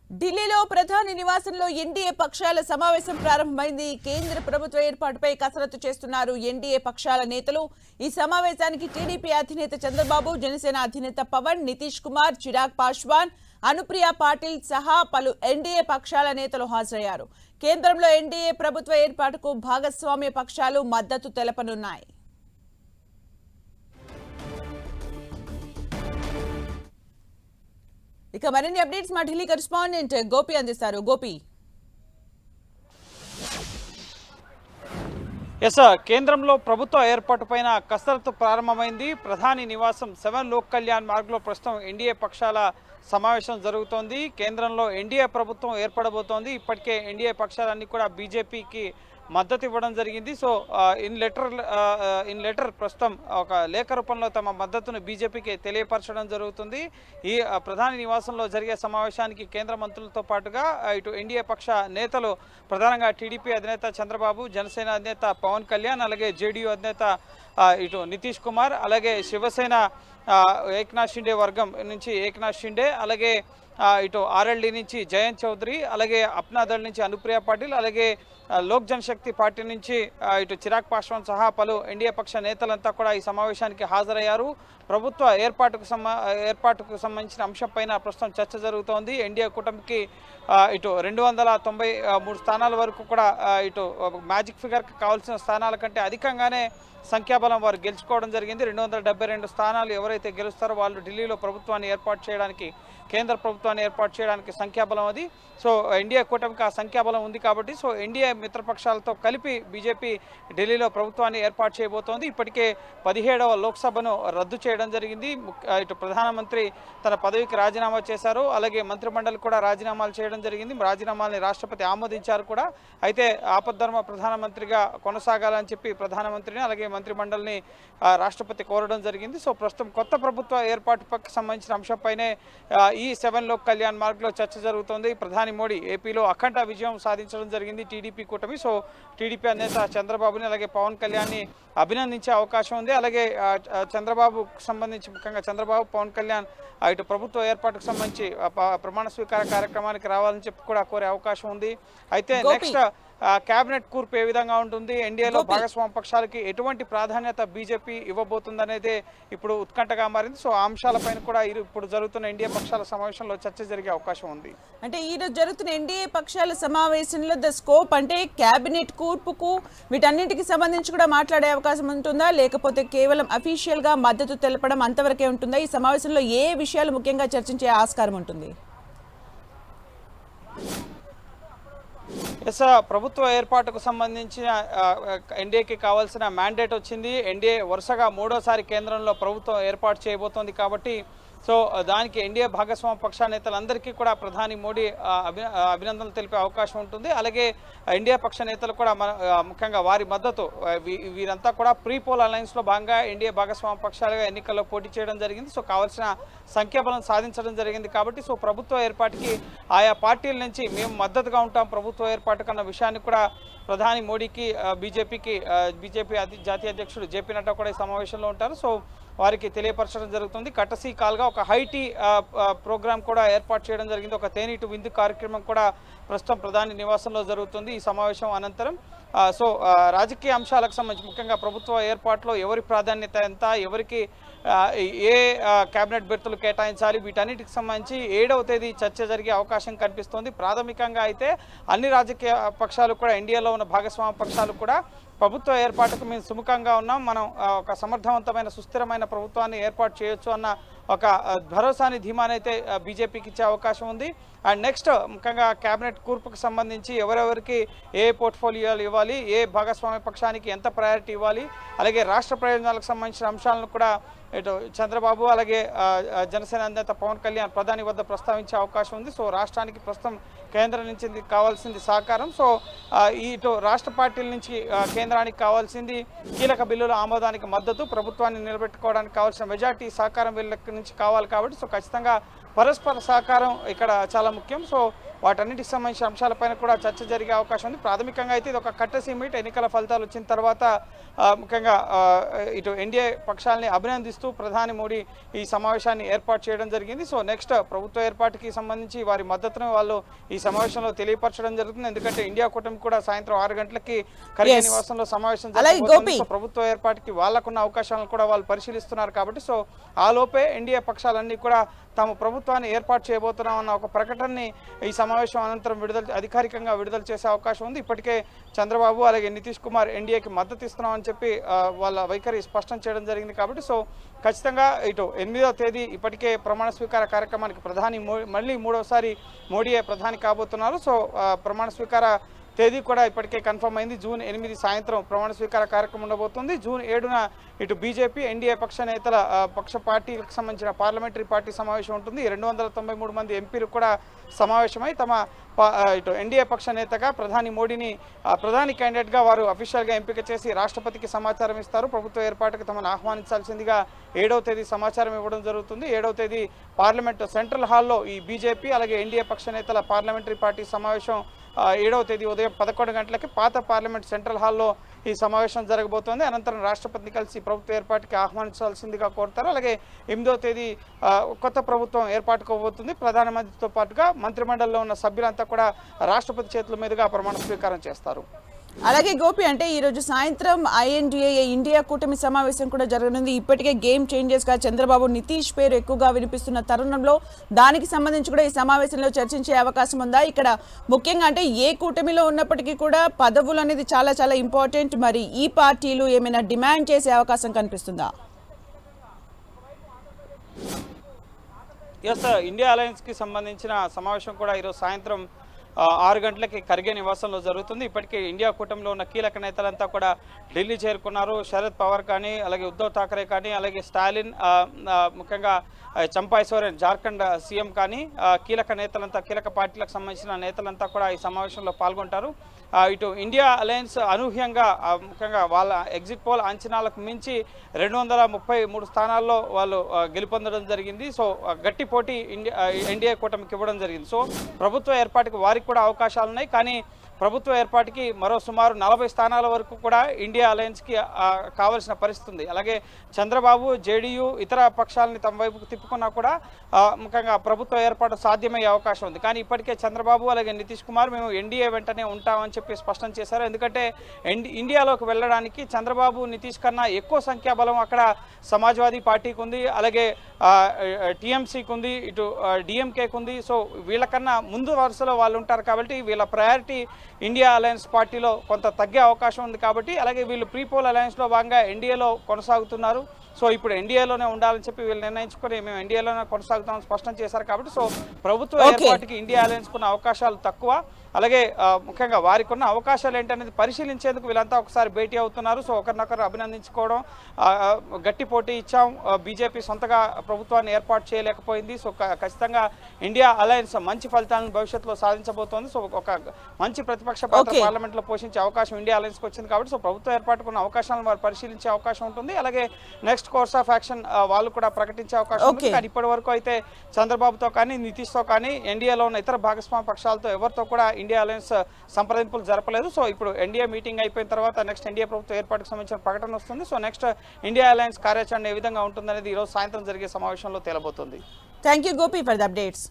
ఢిల్లీలో ప్రధాని నివాసంలో ఎన్డీఏ పక్షాల సమావేశం ప్రారంభమైంది. కేంద్ర ప్రభుత్వ ఏర్పాటుపై కసరత్తు చేస్తున్నారు ఎన్డీఏ పక్షాల నేతలు. ఈ సమావేశానికి టీడీపీ అధినేత చంద్రబాబు, జనసేన అధినేత పవన్, నితీష్ కుమార్, చిరాగ్ పాశ్వాన్, అనుప్రియ పాటిల్ సహా పలు ఎన్డీఏ పక్షాల నేతలు హాజరయ్యారు. కేంద్రంలో ఎన్డీఏ ప్రభుత్వ ఏర్పాటుకు భాగస్వామ్య పక్షాలు మద్దతు తెలపనున్నాయి. ఇక మరిన్ని అప్డేట్స్ మా ఢిల్లీ కరెస్పాండెంట్ గోపి అందిస్తారు. గోపి, కేంద్రంలో ప్రభుత్వ ఏర్పాటు పైన కసరత్తు ప్రారంభమైంది. ప్రధాని నివాసం 7 లోక్ కళ్యాణ్ మార్గ్లో ప్రస్తుతం ఎన్డీఏ పక్షాల సమావేశం జరుగుతోంది. కేంద్రంలో ఎన్డీఏ ప్రభుత్వం ఏర్పడబోతోంది. ఇప్పటికే ఎన్డీఏ పక్షాలన్నీ కూడా బీజేపీకి మద్దతు ఇవ్వడం జరిగింది. సో ఇన్ లెటర్ ప్రస్తుతం ఒక లేఖ రూపంలో తమ మద్దతును బీజేపీకి తెలియపరచడం జరుగుతుంది. ఈ ప్రధాని నివాసంలో జరిగే సమావేశానికి కేంద్ర మంత్రులతో పాటుగా ఇటు ఎన్డీఏ పక్ష నేతలు ప్రధానంగా టీడీపీ అధినేత చంద్రబాబు, జనసేన అధినేత పవన్ కళ్యాణ్, అలాగే జేడీయూ అధినేత ఇటు నితీష్ కుమార్, అలాగే శివసేన ఏక్నాథ్ షిండే వర్గం నుంచి ఏక్నాథ్ షిండే, అలాగే ఇటు ఆర్ఎల్డీ నుంచి జయంత్ చౌదరి, అలాగే అప్నాదళ్ నుంచి అనుప్రియ పాటిల్, అలాగే లోక్ జనశక్తి పార్టీ నుంచి ఇటు చిరాగ్ పాశ్వాన్ సహా పలు ఎన్డీఏ పక్ష నేతలంతా కూడా ఈ సమావేశానికి హాజరయ్యారు. ప్రభుత్వ ఏర్పాటుకు సంబంధించిన అంశంపైన ప్రస్తుతం చర్చ జరుగుతోంది. ఎన్డీఏ కూటమికి ఇటు 293 స్థానాల వరకు కూడా ఇటు మ్యాజిక్ ఫిగర్కి కావాల్సిన స్థానాల కంటే అధికంగానే సంఖ్యాబలం వారు గెలుచుకోవడం జరిగింది. 272 స్థానాలు ఎవరైతే గెలుస్తారో వాళ్ళు ఢిల్లీలో ప్రభుత్వాన్ని ఏర్పాటు చేయడానికి, కేంద్ర ప్రభుత్వాన్ని ఏర్పాటు చేయడానికి సంఖ్యాబలం అది. సో ఎన్డీఏ కూటమికి ఆ సంఖ్యాబలం ఉంది కాబట్టి సో ఎన్డీఏ మిత్రపక్షాలతో కలిపి బీజేపీ ఢిల్లీలో ప్రభుత్వాన్ని ఏర్పాటు చేయబోతోంది. ఇప్పటికే 17వ లోక్సభను రద్దు చేయడం జరిగింది. ఇటు ప్రధానమంత్రి తన పదవికి రాజీనామా చేశారు, అలాగే మంత్రిమండలి కూడా రాజీనామాలు చేయడం జరిగింది. రాజీనామాల్ని రాష్ట్రపతి ఆమోదించారు కూడా. అయితే ఆపద్ధర్మ ప్రధానమంత్రిగా కొనసాగాలని చెప్పి ప్రధానమంత్రిని అలాగే మంత్రిమండలిని రాష్ట్రపతి కోరడం జరిగింది. సో ప్రస్తుతం కొత్త ప్రభుత్వ ఏర్పాటుకు సంబంధించిన అంశంపైనే ఈ 7 లోక్ కళ్యాణ్ మార్గ్లో చర్చ జరుగుతోంది. ప్రధాని మోడీ ఏపీలో అఖండ విజయం సాధించడం జరిగింది టీడీపీ కూటమి. సో టీడీపీ అధినేత చంద్రబాబుని అలాగే పవన్ కళ్యాణ్ని అభినందించే అవకాశం ఉంది. అలాగే చంద్రబాబుకు సంబంధించి ముఖ్యంగా చంద్రబాబు, పవన్ కళ్యాణ్ ఇటు ప్రభుత్వ ఏర్పాటుకు సంబంధించి ప్రమాణ స్వీకార కార్యక్రమానికి రావాలని చెప్పి కూడా కోరే అవకాశం ఉంది. అయితే నెక్స్ట్ కేబినెట్ కూర్పు ఏ విధంగా ఉంటుంది, ఎన్డీఏలో భాగస్వామ్య పక్షాలకి ఎటువంటి ప్రాధాన్యత బీజేపీ ఇవ్వబోతుందనేదే ఇప్పుడు ఉత్కంఠగా మారింది. సో ఆ అంశాలపైన కూడా ఇప్పుడు జరుగుతున్న ఎన్డీఏ పక్షాల సమావేశంలో చర్చ జరిగే అవకాశం ఉంది. అంటే ఈరోజు జరుగుతున్న ఎన్డీఏ పక్షాల సమావేశంలో ద స్కోప్ అంటే కేబినెట్ కూర్పుకు వీటన్నిటికి సంబంధించి కూడా మాట్లాడే అవకాశం ఉంటుందా, లేకపోతే కేవలం అఫీషియల్ గా మద్దతు తెలపడం అంతవరకే ఉంటుందా? ఈ సమావేశంలో ఏ విషయాలు ముఖ్యంగా చర్చించే ఆస్కారం ఉంటుంది? ప్రభుత్వ ఏర్పాటుకు సంబంధించిన ఎన్డీఏకి కావాల్సిన మ్యాండేట్ వచ్చింది. ఎన్డీఏ వరుసగా 3వసారి కేంద్రంలో ప్రభుత్వం ఏర్పాటు చేయబోతోంది కాబట్టి సో దానికి ఎన్డీఏ భాగస్వామ్య పక్ష నేతలందరికీ కూడా ప్రధాని మోడీ అభినందనలు తెలిపే అవకాశం ఉంటుంది. అలాగే ఎన్డీఏ పక్ష నేతలు కూడా ముఖ్యంగా వారి మద్దతు వీరంతా కూడా ప్రీ పోల్ అలయన్స్లో భాగంగా ఎన్డీఏ భాగస్వామ్య పక్షాలుగా ఎన్నికల్లో పోటీ చేయడం జరిగింది. సో కావాల్సిన సంఖ్యాబలం సాధించడం జరిగింది కాబట్టి సో ప్రభుత్వ ఏర్పాటుకి ఆయా పార్టీల నుంచి మేము మద్దతుగా ఉంటాం ప్రభుత్వ ఏర్పాటుకు అన్న విషయాన్ని కూడా ప్రధాని మోడీకి బీజేపీ జాతీయ అధ్యక్షుడు జేపీ నడ్డా కూడా ఈ సమావేశంలో ఉంటారు. సో వారికి తెలియపరచడం జరుగుతుంది. కటసీ కాల్గా ఒక హైటీ ప్రోగ్రామ్ కూడా ఏర్పాటు చేయడం జరిగింది. ఒక తేనీటి విందు కార్యక్రమం కూడా ప్రస్తుతం ప్రధాని నివాసంలో జరుగుతుంది ఈ సమావేశం అనంతరం. సో రాజకీయ అంశాలకు సంబంధించి ముఖ్యంగా ప్రభుత్వ ఏర్పాటులో ఎవరి ప్రాధాన్యత ఎంత, ఎవరికి ఏ కేబినెట్ బెర్తులు కేటాయించాలి, వీటన్నిటికి సంబంధించి 7వ తేదీ చర్చ జరిగే అవకాశం కనిపిస్తోంది. ప్రాథమికంగా అయితే అన్ని రాజకీయ పక్షాలు కూడా ఎన్డీఏలో ఉన్న భాగస్వామ్య పక్షాలు కూడా ప్రభుత్వ ఏర్పాటుకు మేము సుముఖంగా ఉన్నాం, మనం ఒక సమర్థవంతమైన సుస్థిరమైన ప్రభుత్వాన్ని ఏర్పాటు చేయొచ్చు అన్న ఒక భరోసాని ధీమానైతే బీజేపీకి ఇచ్చే అవకాశం ఉంది. అండ్ నెక్స్ట్ ముఖ్యంగా కేబినెట్ కూర్పుకు సంబంధించి ఎవరెవరికి ఏ పోర్ట్ఫోలియోలు ఇవ్వాలి, ఏ భాగస్వామ్య పక్షానికి ఎంత ప్రయారిటీ ఇవ్వాలి, అలాగే రాష్ట్ర ప్రయోజనాలకు సంబంధించిన అంశాలను కూడా ఇటు చంద్రబాబు అలాగే జనసేన అధినేత పవన్ కళ్యాణ్ ప్రధాని వద్ద ప్రస్తావించే అవకాశం ఉంది. సో రాష్ట్రానికి ప్రస్తుతం కేంద్రం నుంచి కావాల్సింది సహకారం. సో ఇటు రాష్ట్ర పార్టీల నుంచి కేంద్రానికి కావాల్సింది కీలక బిల్లుల ఆమోదానికి మద్దతు, ప్రభుత్వాన్ని నిలబెట్టుకోవడానికి కావాల్సిన మెజార్టీ సహకారం వీళ్ళ నుంచి కావాలి కాబట్టి సో ఖచ్చితంగా పరస్పర సహకారం ఇక్కడ చాలా ముఖ్యం. సో వాటన్నిటికి సంబంధించిన అంశాలపైన కూడా చర్చ జరిగే అవకాశం ఉంది. ప్రాథమికంగా అయితే ఇది ఒక కట్టసి మీట్. ఎన్నికల ఫలితాలు వచ్చిన తర్వాత ముఖ్యంగా ఇటు ఎన్డీఏ పక్షాలని అభినందిస్తూ ప్రధాని మోడీ ఈ సమావేశాన్ని ఏర్పాటు చేయడం జరిగింది. సో నెక్స్ట్ ప్రభుత్వ ఏర్పాటుకి సంబంధించి వారి మద్దతును వాళ్ళు ఈ సమావేశంలో తెలియపరచడం జరుగుతుంది. ఎందుకంటే ఇండియా కూటమి కూడా సాయంత్రం 6 గంటలకి ఖర్గే నివాసంలో సమావేశం జరుగుతుంది. సో ప్రభుత్వ ఏర్పాటుకి వాళ్ళకున్న అవకాశాలను కూడా వాళ్ళు పరిశీలిస్తున్నారు కాబట్టి సో ఆ లోపే ఎన్డీఏ పక్షాలన్నీ కూడా తాము ప్రభుత్వాన్ని ఏర్పాటు చేయబోతున్నామన్న ఒక ప్రకటనని ఈ సమావేశం అనంతరం అధికారికంగా విడుదల చేసే అవకాశం ఉంది. ఇప్పటికే చంద్రబాబు అలాగే నితీష్ కుమార్ ఎన్డీఏకి మద్దతు ఇస్తున్నామని చెప్పి వాళ్ళ వైఖరి స్పష్టం చేయడం జరిగింది కాబట్టి సో ఖచ్చితంగా ఇటు 8వ తేదీ ఇప్పటికే ప్రమాణ స్వీకార కార్యక్రమానికి ప్రధాని మళ్ళీ 3వసారి మోడీయే ప్రధాని కాబోతున్నారు. సో ప్రమాణ స్వీకార తేదీ కూడా ఇప్పటికే కన్ఫర్మ్ అయింది. జూన్ 8 సాయంత్రం ప్రమాణ స్వీకార కార్యక్రమం ఉండబోతుంది. జూన్ 7న ఇటు బీజేపీ ఎన్డీఏ పక్ష నేతల పక్ష పార్టీలకు సంబంధించిన పార్లమెంటరీ పార్టీ సమావేశం ఉంటుంది. 293 మంది ఎంపీలు కూడా సమావేశమై తమ ఇటు ఎన్డీఏ పక్ష నేతగా ప్రధాని మోడీని ప్రధాని క్యాండిడేట్గా వారు అఫీషియల్గా ఎంపిక చేసి రాష్ట్రపతికి సమాచారం ఇస్తారు. ప్రభుత్వ ఏర్పాటుకు తమను ఆహ్వానించాల్సిందిగా 7వ తేదీ సమాచారం ఇవ్వడం జరుగుతుంది. 7వ తేదీ పార్లమెంట్ సెంట్రల్ హాల్లో ఈ బీజేపీ అలాగే ఎన్డీఏ పక్ష నేతల పార్లమెంటరీ పార్టీ సమావేశం 7వ తేదీ ఉదయం 11 గంటలకి పాత పార్లమెంట్ సెంట్రల్ హాల్లో ఈ సమావేశం జరగబోతోంది. అనంతరం రాష్ట్రపతిని కలిసి ప్రభుత్వ ఏర్పాటుకి ఆహ్వానించాల్సిందిగా కోరుతారు. అలాగే 8వ తేదీ కొత్త ప్రభుత్వం ఏర్పాటు కాబోతుంది. ప్రధానమంత్రితో పాటుగా మంత్రిమండలిలో ఉన్న సభ్యులంతా కూడా రాష్ట్రపతి చేతుల మీదుగా ప్రమాణ స్వీకారం చేస్తారు. అలాగే గోపి అంటే ఈ రోజు సాయంత్రం ఐఎన్డీఏ ఇండియా కూటమి సమావేశం కూడా జరగనుంది. ఇప్పటికే గేమ్ చేంజర్స్ గా చంద్రబాబు నితీష్ పేరు ఎక్కువగా వినిపిస్తున్న తరుణంలో దానికి సంబంధించి కూడా ఈ సమావేశంలో చర్చించే అవకాశం ఉందా? ఇక్కడ ముఖ్యంగా అంటే ఏ కూటమిలో ఉన్నప్పటికీ కూడా పదవులు అనేది చాలా చాలా ఇంపార్టెంట్. మరి ఈ పార్టీలు ఏమైనా డిమాండ్ చేసే అవకాశం కనిపిస్తుందా? ఎస్, ఇండియా అలయన్స్కి సంబంధించిన సమావేశం కూడా ఈరోజు సాయంత్రం 6 గంటలకి ఖర్గే నివాసంలో జరుగుతుంది. ఇప్పటికే ఇండియా కూటమిలో ఉన్న కీలక నేతలంతా కూడా ఢిల్లీ చేరుకున్నారు. శరద్ పవార్ కానీ అలాగే ఉద్ధవ్ ఠాకరే కానీ అలాగే స్టాలిన్ ముఖ్యంగా చంపాయ్ సోరెన్ జార్ఖండ్ సీఎం కానీ కీలక నేతలంతా కీలక పార్టీలకు సంబంధించిన నేతలంతా కూడా ఈ సమావేశంలో పాల్గొంటారు. ఇటు ఇండియా అలయన్స్ అనూహ్యంగా ముఖ్యంగా వాళ్ళ ఎగ్జిట్ పోల్ అంచనాలకు మించి 233 స్థానాల్లో వాళ్ళు గెలుపొందడం జరిగింది. సో గట్టి పోటీ ఎన్డీఏ కూటమికి ఇవ్వడం జరిగింది. సో ప్రభుత్వ ఏర్పాటుకి వారికి కూడా అవకాశాలు ఉన్నాయి. కానీ ప్రభుత్వ ఏర్పాటుకి మరో సుమారు 40 స్థానాల వరకు కూడా ఇండియా అలయన్స్కి కావాల్సిన పరిస్థితి ఉంది. అలాగే చంద్రబాబు జేడీయూ ఇతర పక్షాలని తమ వైపుకు తిప్పుకున్నా కూడా ముఖ్యంగా ప్రభుత్వ ఏర్పాటు సాధ్యమయ్యే అవకాశం ఉంది. కానీ ఇప్పటికే చంద్రబాబు అలాగే నితీష్ కుమార్ మేము ఎన్డీఏ వెంటనే ఉంటామని చెప్పి స్పష్టం చేశారు. ఎందుకంటే ఇండియాలోకి వెళ్ళడానికి చంద్రబాబు నితీష్ కన్నా ఎక్కువ సంఖ్యాబలం అక్కడ సమాజ్వాదీ పార్టీకి ఉంది, అలాగే టీఎంసీకి ఉంది, ఇటు డిఎంకేకి ఉంది. సో వీళ్ళకన్నా ముందు వరుసలో వాళ్ళు ఉంటారు కాబట్టి వీళ్ళ ప్రయారిటీ ఇండియా అలయన్స్ పార్టీలో కొంత తగ్గే అవకాశం ఉంది. కాబట్టి అలాగే వీళ్ళు ప్రీపోల్ అలయన్స్లో భాగంగా ఎన్డీఏలో కొనసాగుతున్నారు. సో ఇప్పుడు ఎన్డీఏలోనే ఉండాలని చెప్పి వీళ్ళు నిర్ణయించుకొని మేము ఎన్డీఏలోనే కొనసాగుతామని స్పష్టం చేశారు. కాబట్టి సో ప్రభుత్వ ఏర్పాటుకి ఇండియా అలయన్స్ కున్న అవకాశాలు తక్కువ. అలాగే ముఖ్యంగా వారికి ఉన్న అవకాశాలు ఏంటనేది పరిశీలించేందుకు వీళ్ళంతా ఒకసారి భేటీ అవుతున్నారు. సో ఒకరినొకరు అభినందించుకోవడం, గట్టి పోటీ ఇచ్చాం, బీజేపీ సొంతగా ప్రభుత్వాన్ని ఏర్పాటు చేయలేకపోయింది. సో ఖచ్చితంగా ఇండియా అలయన్స్ మంచి ఫలితాలను భవిష్యత్తులో సాధించబోతోంది. సో ఒక మంచి ప్రతిపక్ష పాత్ర పార్లమెంట్లో పోషించే అవకాశం ఇండియా అలయన్స్కి వచ్చింది. కాబట్టి సో ప్రభుత్వ ఏర్పాటుకున్న అవకాశాలను వారు పరిశీలించే అవకాశం ఉంటుంది. అలాగే నెక్స్ట్ కోర్స్ ఆఫ్ యాక్షన్ వాళ్ళు కూడా ప్రకటించే అవకాశం ఉంది. కానీ ఇప్పటి వరకు అయితే చంద్రబాబుతో కానీ నితీష్తో కానీ ఎన్డీఏలో ఉన్న ఇతర భాగస్వామ్య పక్షాలతో ఎవరితో కూడా ఇండియా అలయన్స్ సంప్రదింపులు జరపలేదు. సో ఇప్పుడు ఎన్డీఏ మీటింగ్ అయిపోయిన తర్వాత నెక్స్ట్ ఎన్డీఏ ప్రభుత్వ ఏర్పాటుకు సంబంధించిన ప్రకటన వస్తుంది. సో నెక్స్ట్ ఇండియా అలయన్స్ కార్యాచరణ ఏ విధంగా ఉంటుందనేది ఈరోజు సాయంత్రం జరిగే సమావేశంలో తేలబోతుంది. Thank you Gopi for the updates.